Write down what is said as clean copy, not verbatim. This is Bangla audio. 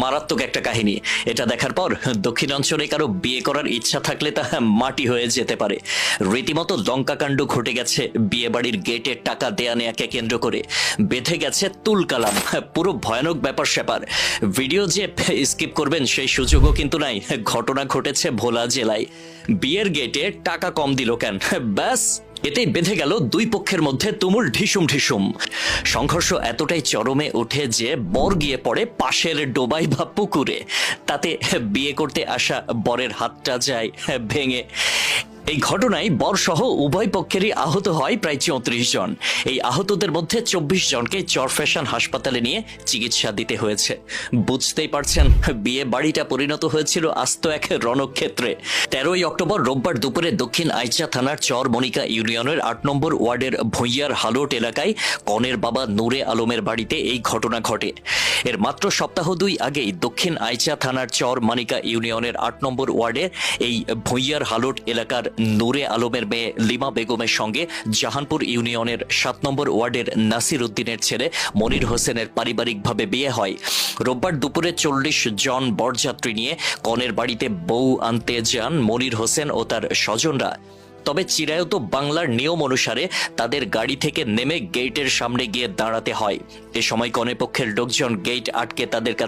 মারাত্মক একটা কাহিনী। এটা দেখার পর দক্ষিণাঞ্চলে কারো বিয়ে করার ইচ্ছা থাকলে তা মাটি হয়ে যেতে পারে। রীতিমতো লঙ্কাকাণ্ড ঘটে গেছে বিয়ে বাড়ির গেটে টাকা দেয়া নেয়াকে কেন্দ্র করে। বেঁধে গেছে তুলকালাম, পুরো ভয়ানক ব্যাপার স্যাপার। ভিডিও যে স্কিপ করবেন সেই সুযোগও কিন্তু নাই। ঘটনা ঘটেছে ভোলা জেলায়। বিয়ের গেটে টাকা কম দিল কেন, ব্যাস এতেই বেঁধে গেল দুই পক্ষের মধ্যে তুমুল ঢিসুম ঢিসুম। সংঘর্ষ এতটাই চরমে ওঠে যে বর গিয়ে পড়ে পাশের ডোবাই বা পুকুরে। তাতে বিয়ে করতে আসা বরের হাতটা যায় ভেঙে। এই ঘটনায় বর সহ উভয় পক্ষেরই আহত হয় প্রায় 34 জন। এই আহতদের মধ্যে 24 জনকে চরফ্যাশন হাসপাতালে নিয়ে চিকিৎসা দিতে হয়েছে। বুঝতেই পারছেন, বিয়ে বাড়িটা পরিণত হয়েছিল আস্ত এক রণক্ষেত্রে। 13ই অক্টোবর রোববার দুপুরে দক্ষিণ আইচা থানার চর মনিকা ইউনিয়নের 8 নম্বর ওয়ার্ডের ভুঁইয়ার হালোট এলাকায় কনের বাবা নূরে আলমের বাড়িতে এই ঘটনা ঘটে। এর মাত্র সপ্তাহ 2 আগেই দক্ষিণ আইচা থানার চর মনিকা ইউনিয়নের 8 নম্বর ওয়ার্ডের এই ভুঁইয়ার হালোট এলাকার নূরে আলমের মেয়ে লিমা বেগমের সঙ্গে জাহানপুর ইউনিয়নের 7 নম্বর ওয়ার্ডের নাসির উদ্দিনের ছেলে মনির হোসেনের পারিবারিকভাবে বিয়ে হয়। রোববার দুপুরে 40 জন বরযাত্রী নিয়ে কনের বাড়িতে বউ আনতে যান মনির হোসেন ও তার স্বজনরা। তবে চিরায়ত বাংলার নিয়ম অনুসারে তাদের গাড়ি থেকে নেমে গেটের সামনে গিয়ে দাঁড়াতে হয়। এ সময় কনেপক্ষের লোকজন গেট আটকে তাদের